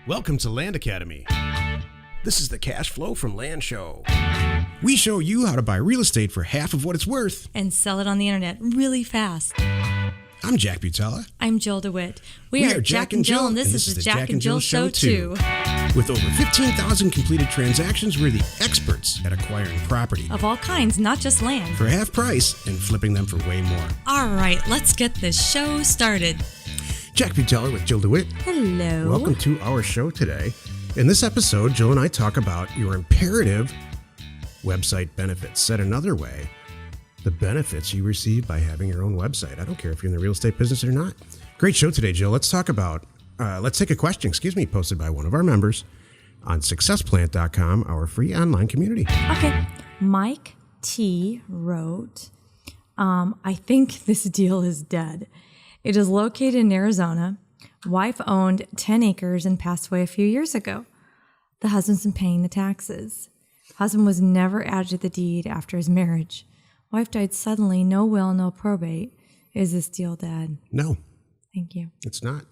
Welcome to Land Academy. This is the Cash Flow from Land show. We show you how to buy real estate for half of what it's worth and sell it on the internet really fast. I'm Jack Butala. I'm Jill DeWit. We are Jack and Jill, and this is the Jack and Jill Show too. With over 15,000 completed transactions, we're the experts at acquiring property Of all kinds, not just land. for half price and flipping them for way more. All right, let's get this show started. Jack Butala with Jill DeWit. Hello. Welcome to our show today. In this episode, Jill and I talk about your imperative website benefits. Said another way, the benefits you receive by having your own website. I don't care if you're in the real estate business or not. Great show today, Jill. Let's talk about, let's take a question, posted by one of our members on successplant.com, our free online community. Okay. Mike T. wrote, I think this deal is dead. It is located in Arizona. Wife owned 10 acres and passed away a few years ago. The husband's been paying the taxes. Husband was never added to the deed after his marriage. Wife died suddenly, no will, no probate. Is this deal dead? No. Thank you. It's not.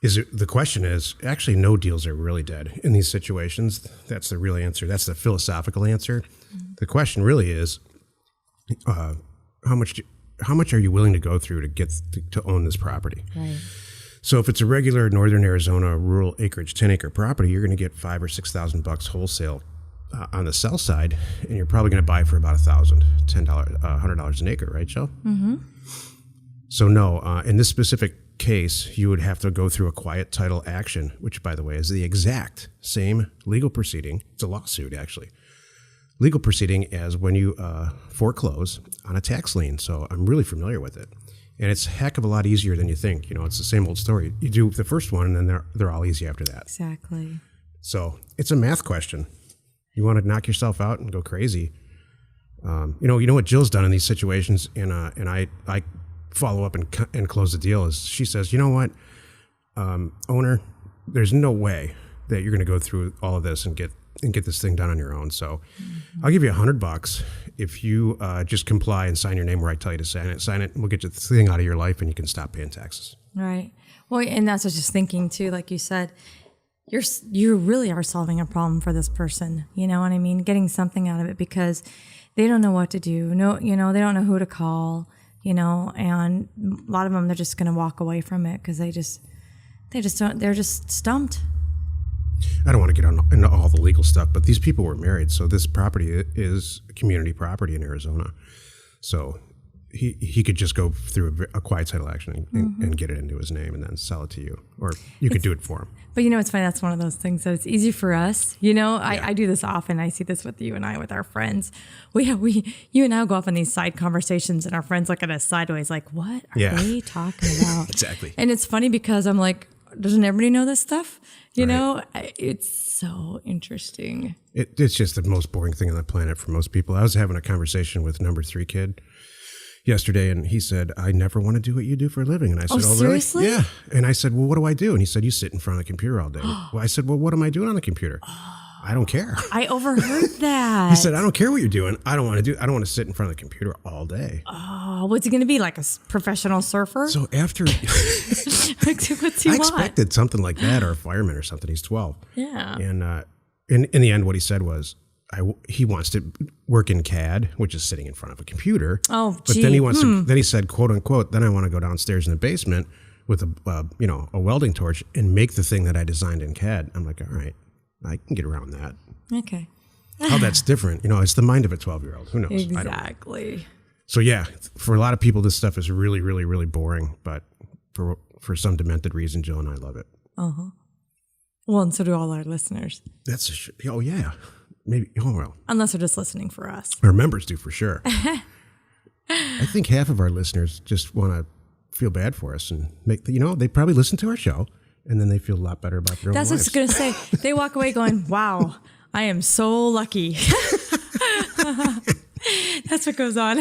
The question is, actually, no deals are really dead in these situations. That's the real answer. That's the philosophical answer. Mm-hmm. The question really is, how much are you willing to go through to get to own this property? Right. So if it's a regular Northern Arizona rural acreage 10-acre property, you're going to get $5,000 or $6,000 wholesale on the sell side, and you're probably going to buy for about $1,000, $100 an acre, right, Jill? Mm-hmm. So no, in this specific case, you would have to go through a quiet title action, which, by the way, is the exact same legal proceeding. It's a lawsuit, actually. Legal proceeding as when you foreclose on a tax lien. So I'm really familiar with it. And it's a heck of a lot easier than you think. You know, it's the same old story. You do the first one, and then they're all easy after that. Exactly. So it's a math question. You want to knock yourself out and go crazy. You know what Jill's done in these situations, and I follow up and close the deal, is she says, you know what, owner, there's no way that you're going to go through all of this and get this thing done on your own. So I'll give you $100 if you just comply and sign your name where I tell you to sign it, and we'll get you the thing out of your life, and you can stop paying taxes. Right. Well, and that's what I was just thinking too, like you said, you really are solving a problem for this person. You know what I mean? Getting something out of it, because they don't know what to do. No, they don't know who to call, and a lot of them, they're just going to walk away from it because they just don't, they're just stumped. I don't want to get into all the legal stuff, but these people were married, so this property is community property in Arizona. So he could just go through a quiet title action and get it into his name and then sell it to you, or you could do it for him. But it's funny. That's one of those things that it's easy for us. I do this often. I see this with you and I, with our friends. You and I will go off on these side conversations, and our friends look at us sideways like, what are they talking about? Exactly. And it's funny because I'm like, doesn't everybody know this stuff? Right. It's so interesting. It's just the most boring thing on the planet for most people. I was having a conversation with number 3 kid yesterday, and he said, I never want to do what you do for a living. And I said, seriously? Really? Yeah. And I said, well, what do I do? And he said, you sit in front of the computer all day. Well, I said, well, what am I doing on the computer? I don't care. I overheard that. He said, I don't care what you're doing. I don't want to sit in front of the computer all day. Oh, what's he going to be, like a professional surfer? So after, what's he I want? expected something like that, or a fireman or something. He's 12. Yeah. And in the end, what he said was, he wants to work in CAD, which is sitting in front of a computer. Oh, but then he wants to. Then he said, "quote unquote." Then I want to go downstairs in the basement with a welding torch and make the thing that I designed in CAD. I'm like, all right, I can get around that. Okay. How that's different, it's the mind of a 12-year-old. Who knows? Exactly. So yeah, for a lot of people, this stuff is really, really, really boring. But for some demented reason, Jill and I love it. Well, and so do all our listeners. Oh yeah. Maybe, well. Unless they're just listening for us. Our members do, for sure. I think half of our listeners just want to feel bad for us and they probably listen to our show, and then they feel a lot better about their own lives. That's what I was going to say. They walk away going, wow, I am so lucky. That's what goes on.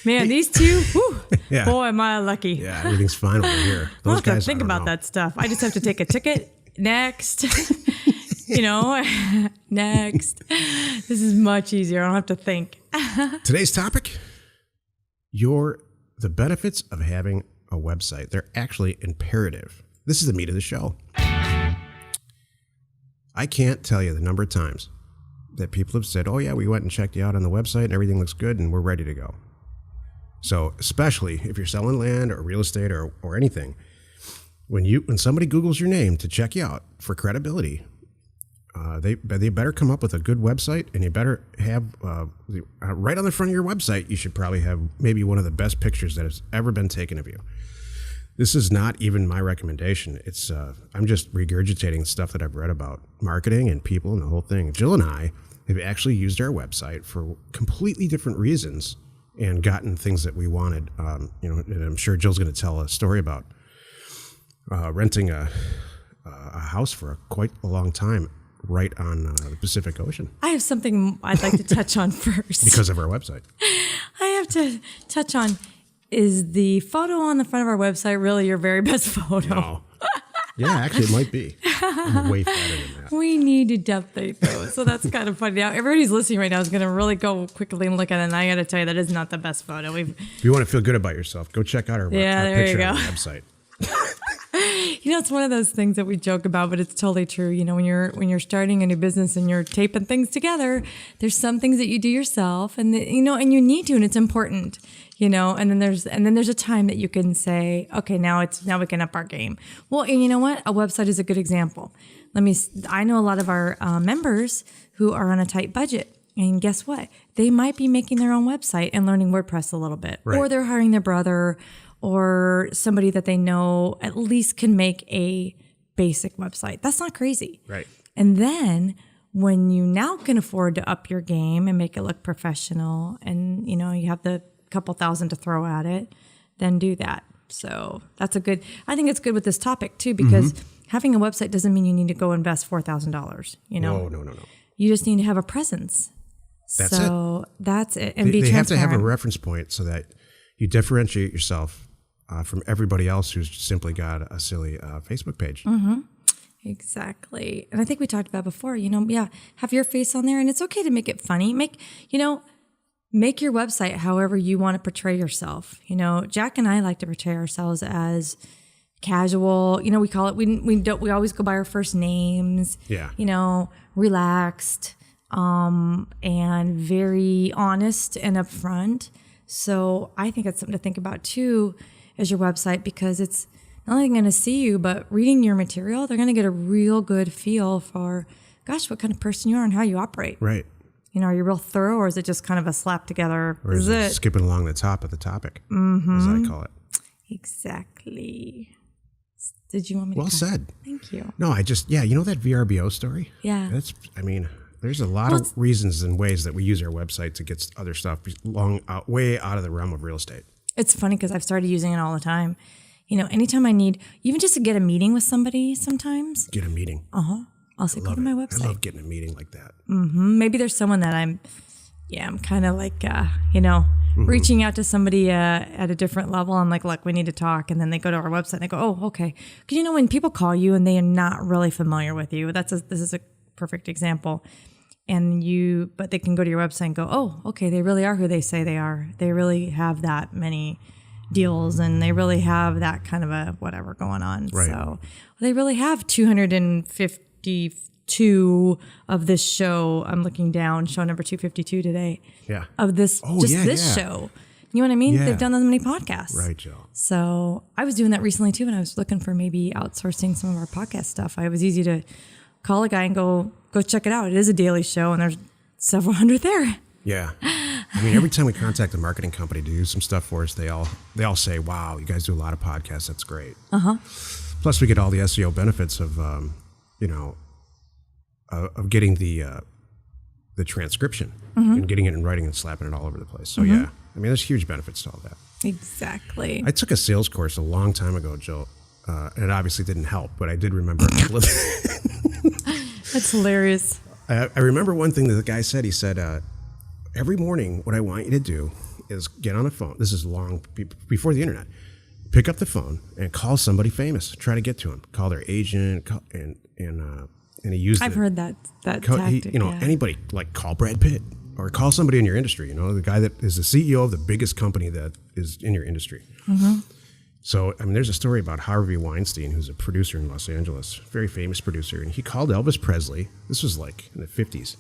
Man, these two, whew, yeah. Boy, am I lucky. Yeah, everything's fine over here. Those guys, I don't have to think about that stuff. I just have to take a ticket. Next. Next. This is much easier. I don't have to think. Today's topic, the benefits of having a website. They're actually imperative. This is the meat of the show. I can't tell you the number of times that people have said, oh yeah, we went and checked you out on the website and everything looks good and we're ready to go. So especially if you're selling land or real estate or anything, when somebody Googles your name to check you out for credibility, they better come up with a good website, and you better have right on the front of your website, you should probably have maybe one of the best pictures that has ever been taken of you. This is not even my recommendation. It's I'm just regurgitating stuff that I've read about marketing and people and the whole thing. Jill and I have actually used our website for completely different reasons and gotten things that we wanted. And I'm sure Jill's going to tell a story about renting a house for quite a long time right on the Pacific Ocean. I have something I'd like to touch on first. Because of our website. I have to touch on, is the photo on the front of our website really your very best photo? No. Yeah, actually it might be. I'm way better than that. We need to update those. So that's kind of funny. Now, everybody's listening right now is going to really go quickly and look at it. And I got to tell you, that is not the best photo. If you want to feel good about yourself, go check out our picture on our website. It's one of those things that we joke about, but it's totally true. When you're starting a new business and you're taping things together, there's some things that you do yourself, and and you need to, and it's important. And then there's a time that you can say, okay, now we can up our game. Well, and you know what? A website is a good example. I know a lot of our members who are on a tight budget. And guess what? They might be making their own website and learning WordPress a little bit. Right. Or they're hiring their brother or somebody that they know at least can make a basic website. That's not crazy. Right. And then when you now can afford to up your game and make it look professional and, you have the couple thousand to throw at it, then do that. So I think it's good with this topic too, because having a website doesn't mean you need to go invest $4,000, No. You just need to have a presence. That's it. And be transparent. They have to have a reference point so that you differentiate yourself from everybody else who's simply got a silly Facebook page. Mm-hmm. Exactly. And I think we talked about before, have your face on there, and it's okay to make it funny. Make your website however you want to portray yourself. Jack and I like to portray ourselves as casual. We call it, we always go by our first names. Yeah. Relaxed, and very honest and upfront. So I think that's something to think about too as your website, because it's not only going to see you, but reading your material, they're going to get a real good feel for, gosh, what kind of person you are and how you operate. Right. Are you real thorough, or is it just kind of a slap together? Or is it skipping along the top of the topic, as I call it? Exactly. Did you want me to? Well said. Thank you. No, that VRBO story? Yeah. There's a lot of reasons and ways that we use our website to get other stuff way out of the realm of real estate. It's funny because I've started using it all the time. Anytime I need, even just to get a meeting with somebody sometimes. Get a meeting. I'll say, go to my website. I love getting a meeting like that. Mm-hmm. Maybe there's someone that I'm kind of like, reaching out to somebody at a different level. I'm like, look, we need to talk. And then they go to our website and they go, oh, okay. Because when people call you and they are not really familiar with you, this is a perfect example. But they can go to your website and go, oh, okay, they really are who they say they are. They really have that many deals, and they really have that kind of a whatever going on. Right. So they really have 252 of this show. I'm looking down, show number 252 today. Yeah. Of this, this show. You know what I mean? Yeah. They've done that many podcasts. Right, Joe. So I was doing that recently too, and I was looking for maybe outsourcing some of our podcast stuff. It was easy to call a guy and go check it out. It is a daily show, and there's several hundred there. Yeah. Every time we contact a marketing company to do some stuff for us, they all say, wow, you guys do a lot of podcasts. That's great. Plus we get all the SEO benefits of, of getting the transcription and getting it in writing and slapping it all over the place. So yeah, there's huge benefits to all that. Exactly. I took a sales course a long time ago, Jill, and it obviously didn't help, but I did remember a couple of That's hilarious. I remember one thing that the guy said. He said, every morning, what I want you to do is get on a phone. This is long before the internet. Pick up the phone and call somebody famous. Try to get to him. Call their agent, and he used. I've heard that tactic. Anybody, like call Brad Pitt or call somebody in your industry. The guy that is the CEO of the biggest company that is in your industry. So, I mean, there's a story about Harvey Weinstein, who's a producer in Los Angeles, very famous producer, and he called Elvis Presley. This was like in the 50s,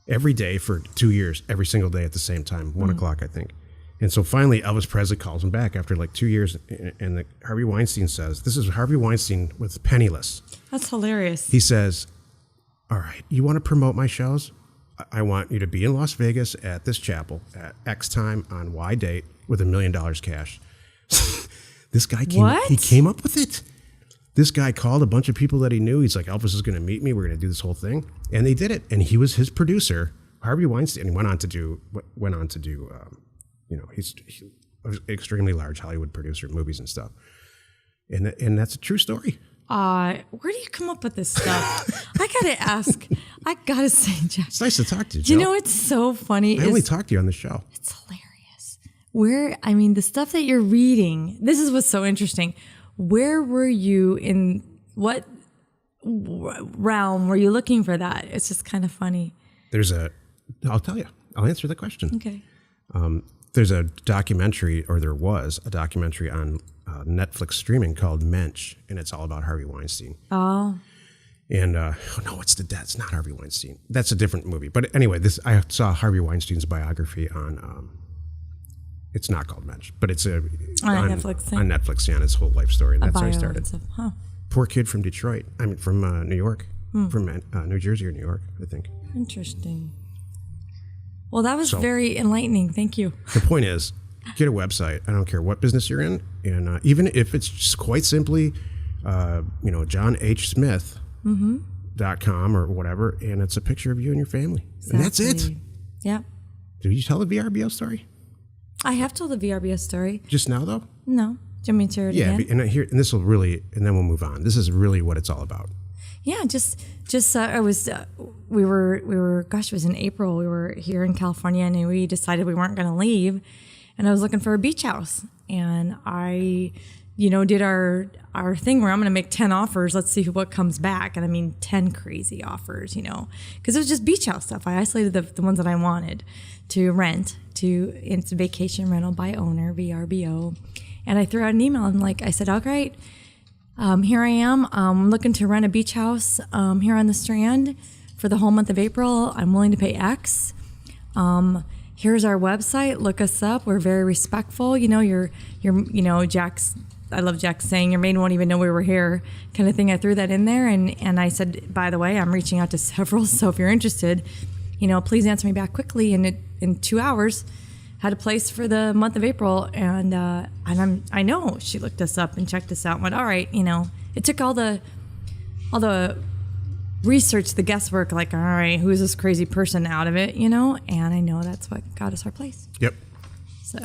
every day for 2 years, every single day at the same time, 1 o'clock, I think. And so finally, Elvis Presley calls him back after like 2 years, and Harvey Weinstein says, this is Harvey Weinstein with Penniless. That's hilarious. He says, all right, you want to promote my shows? I want you to be in Las Vegas at this chapel at X time on Y date with $1 million cash. This guy came up with it. This guy called a bunch of people that he knew. He's like, Elvis is going to meet me. We're going to do this whole thing. And they did it. And he was his producer, Harvey Weinstein. And he went on to do, he's an extremely large Hollywood producer of movies and stuff. And that's a true story. Where do you come up with this stuff? I gotta ask. I gotta say, Jack. It's nice to talk to you, Joe. You know, it's so funny. I only talk to you on the show. It's hilarious. The stuff that you're reading, this is what's so interesting. Where were you in what realm were you looking for that? It's just kind of funny. I'll tell you. I'll answer the question. Okay. There's a documentary, or there was a documentary on Netflix streaming called Mensch, and it's all about Harvey Weinstein. Oh. And it's not Harvey Weinstein. That's a different movie. But anyway, I saw Harvey Weinstein's biography on. It's not called Mensch, but it's on Netflix thing? On Netflix, yeah, and his whole life story. That's how he started. Huh. Poor kid from Detroit. From New York, from New Jersey or New York, I think. Interesting. Well, that was very enlightening. Thank you. The point is, get a website. I don't care what business you're in, and even if it's just quite simply, JohnHSmith.com or whatever, and it's a picture of you and your family, exactly. And that's it. Yeah. Did you tell the VRBO story? I have told the VRBO story. Just now, though? No. Do you want me to hear it again? And this will really, and then we'll move on. This is really what it's all about. Yeah, it was in April. We were here in California, and we decided we weren't going to leave. And I was looking for a beach house, and I, did our thing where I'm going to make 10 offers. Let's see what comes back. And I mean, 10 crazy offers, because it was just beach house stuff. I isolated the ones that I wanted to rent it's vacation rental by owner, VRBO. And I threw out an email and I said, all right, here I am. I'm looking to rent a beach house here on the Strand for the whole month of April. I'm willing to pay X. Here's our website. Look us up. We're very respectful. Jack's. I love Jack saying your maid won't even know we were here, kind of thing. I threw that in there, and I said, by the way, I'm reaching out to several. So if you're interested, please answer me back quickly. And in 2 hours, had a place for the month of April, and I know she looked us up and checked us out and went, all right, it took all the research, the guesswork, all right, who is this crazy person out of it, and I know that's what got us our place. Yep. So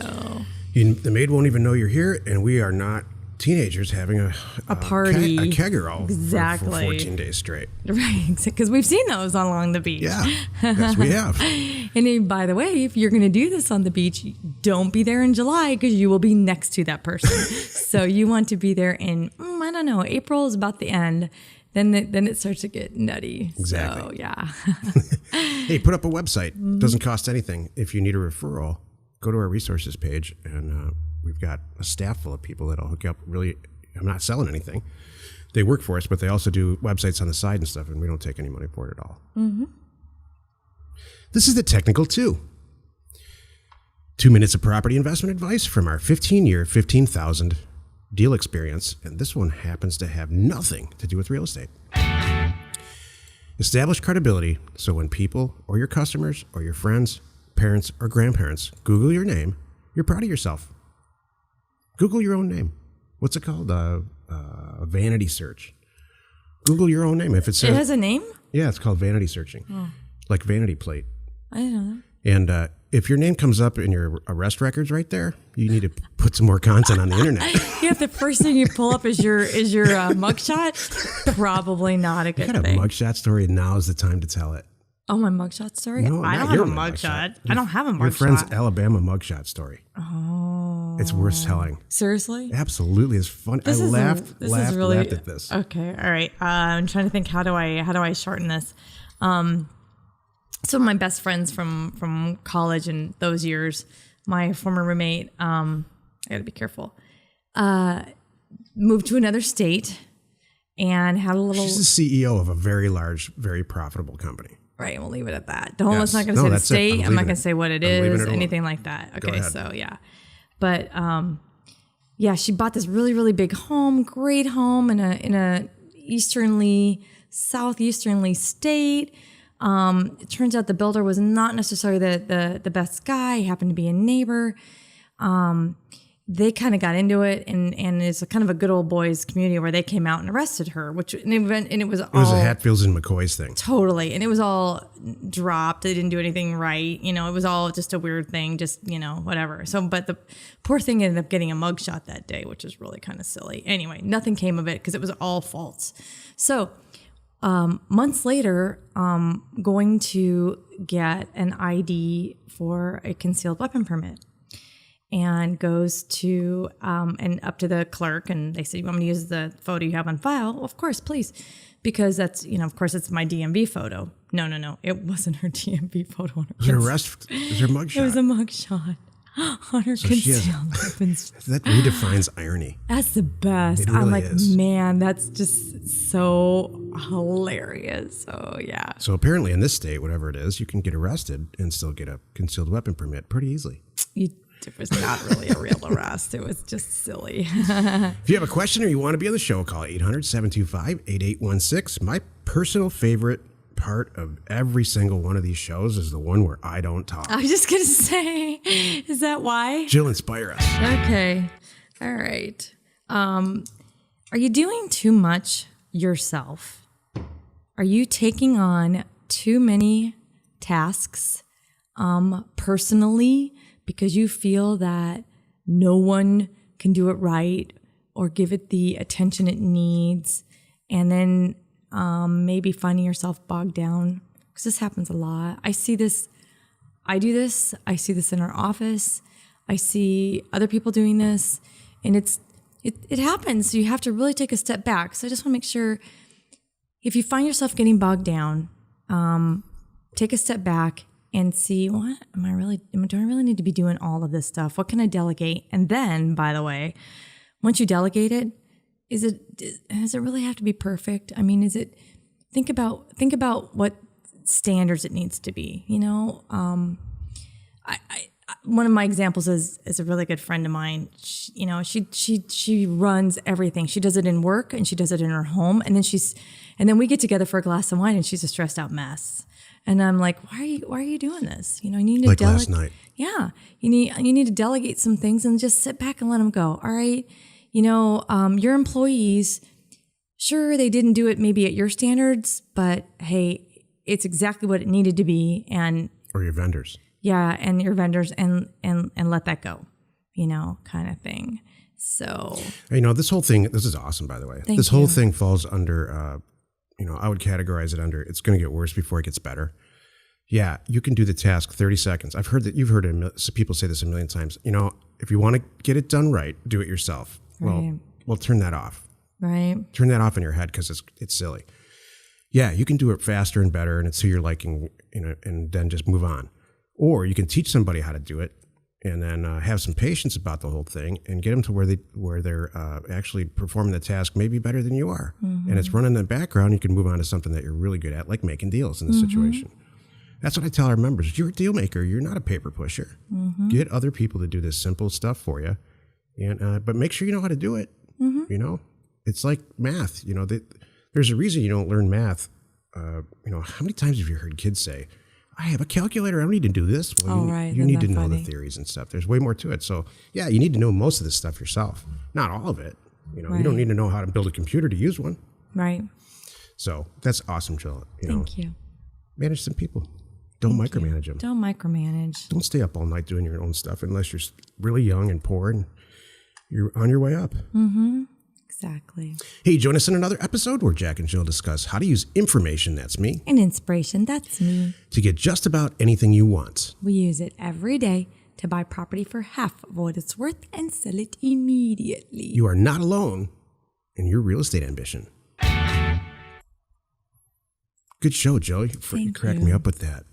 the maid won't even know you're here, and we are not teenagers having a party, a kegger exactly for 14 days straight. Right, because we've seen those along the beach. Yeah, yes, we have. And by the way, if you're going to do this on the beach, don't be there in July because you will be next to that person. So you want to be there in, I don't know, April is about the end. Then it starts to get nutty. Exactly. So, yeah. Hey, put up a website. Doesn't cost anything. If you need a referral, go to our resources page, and we've got a staff full of people that'll hook you up. Really, I'm not selling anything. They work for us, but they also do websites on the side and stuff, and we don't take any money for it at all. Mm-hmm. This is the Technical 2. 2 minutes of property investment advice from our 15-year, 15,000 deal experience, and this one happens to have nothing to do with real estate. Establish credibility so when people or your customers or your friends, parents, or grandparents Google your name, you're proud of yourself. Google your own name. What's it called? A vanity search. Google your own name. If it says, it has a name? Yeah, it's called vanity searching. Oh. Like vanity plate. I didn't know that. And if your name comes up in your arrest records right there, you need to put some more content on the internet. Yeah, if the first thing you pull up is your mugshot, probably not a good thing. I got a mugshot story, and now is the time to tell it. Oh, my mugshot story? No, I don't have a mugshot. I don't have a mugshot. Your friend's Alabama mugshot story. Oh. It's worth telling. Seriously? Absolutely. It's fun. I laughed at this. Okay. All right. I'm trying to think, how do I shorten this? Some of my best friends from college and those years, my former roommate, I got to be careful. moved to another state and had a little. She's the CEO of a very large, very profitable company. Right, we'll leave it at that. Yes. Let's not going to say the that's it. state. I'm not going leaving to say what it I'm leaving is, it alone. anything like that. Okay, ahead. so yeah. But yeah, she bought this really, really big home, great home in a southeasternly state. It turns out the builder was not necessarily the best guy. He happened to be a neighbor. They kind of got into it, and it's a kind of a good old boys community where they came out and arrested her, and it was all... It was a Hatfields and McCoys thing. Totally. And it was all dropped. They didn't do anything right. You know, it was all just a weird thing, just, you know, whatever. So, but the poor thing ended up getting a mugshot that day, which is really kind of silly. Anyway, nothing came of it because it was all false. So, months later, going to get an ID for a concealed weapon permit. And goes to and up to the clerk, and they said, "You want me to use the photo you have on file?" Well, of course, please, because that's, you know, of course, it's my DMV photo. No, it wasn't her DMV photo. On her Was it arrest? Was her mugshot? It was a mugshot on her concealed weapons. That redefines irony. That's the best. It really I'm like, is. man, that's just so hilarious. So yeah. So apparently, in this state, whatever it is, you can get arrested and still get a concealed weapon permit pretty easily. It was not really a real arrest. It was just silly. If you have a question or you want to be on the show, call 800-725-8816. My personal favorite part of every single one of these shows is the one where I don't talk. I was just going to say, is that why? Jill, inspire us. Okay. All right. Are you doing too much yourself? Are you taking on too many tasks personally because you feel that no one can do it right or give it the attention it needs, and then maybe finding yourself bogged down? Because this happens a lot. I see this. I do this. I see this in our office. I see other people doing this, and it happens. So you have to really take a step back. So I just want to make sure, if you find yourself getting bogged down, take a step back and see, what do I really need to be doing all of this stuff? What can I delegate? And then, by the way, once you delegate it, does it really have to be perfect? I mean, think about what standards it needs to be. You know, one of my examples is a really good friend of mine. She runs everything. She does it in work and she does it in her home, and then we get together for a glass of wine, and she's a stressed out mess. And I'm like, why are you doing this? You know, you need to last night. Yeah, you need to delegate some things and just sit back and let them go. All right, you know, your employees, sure, they didn't do it maybe at your standards, but hey, it's exactly what it needed to be. And or your vendors. Yeah, and your vendors, and let that go, you know, kind of thing. So, you know, this whole thing, this is awesome, by the way. This whole thing falls under, I would categorize it under, it's going to get worse before it gets better. Yeah, you can do the task 30 seconds. I've heard that you've heard people say this a million times. You know, if you want to get it done right, do it yourself. Right. Well, turn that off. Right. Turn that off in your head because it's silly. Yeah, you can do it faster and better, and it's to your liking, you know, and then just move on. Or you can teach somebody how to do it, and then have some patience about the whole thing, and get them to where they're actually performing the task maybe better than you are, and it's running in the background. You can move on to something that you're really good at, like making deals in this situation. That's what I tell our members. If you're a deal maker, you're not a paper pusher. Get other people to do this simple stuff for you, and but make sure you know how to do it. You know, it's like math. You know, there's a reason you don't learn math. You know, how many times have you heard kids say, I have a calculator, I don't need to do this. Well, you need to know the theories and stuff. There's way more to it. So, yeah, you need to know most of this stuff yourself. Not all of it. You know, you don't need to know how to build a computer to use one. Right. So, that's awesome, Jill. Thank you. Manage some people. Don't micromanage them. Don't micromanage. Don't stay up all night doing your own stuff unless you're really young and poor and you're on your way up. Exactly. Hey, join us in another episode where Jack and Jill discuss how to use information, that's me, and inspiration, that's me, to get just about anything you want. We use it every day to buy property for half of what it's worth and sell it immediately. You are not alone in your real estate ambition. Good show, Jill. You cracked me up with that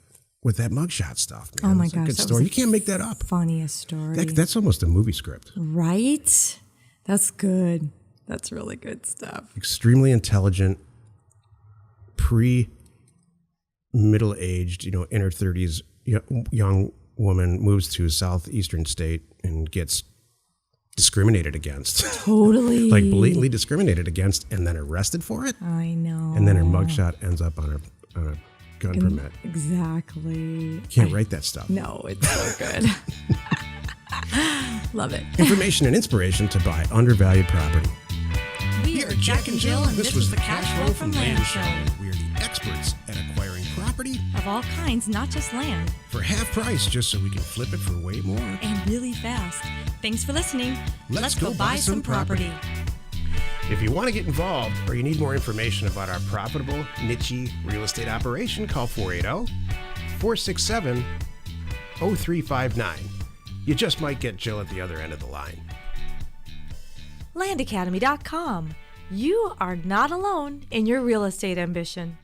mugshot stuff, man. Oh my gosh, gosh, good story. You can't make that up. Funniest story. That's almost a movie script, right? That's good. That's really good stuff. Extremely intelligent, middle-aged, in her 30s, young woman moves to a southeastern state and gets discriminated against. Totally. Like blatantly discriminated against and then arrested for it. I know. And then her mugshot ends up on a gun permit. Exactly. Can't write that stuff. No, it's so good. Love it. Information and inspiration to buy undervalued property. We are Jack and Jill, and this was the Cash Flow from Land Show. We are the experts at acquiring property Of all kinds, not just land. for half price, just so we can flip it for way more. And really fast. Thanks for listening. Let's go buy some property. If you want to get involved or you need more information about our profitable, niche real estate operation, call 480-467-0359. You just might get Jill at the other end of the line. Landacademy.com. You are not alone in your real estate ambition.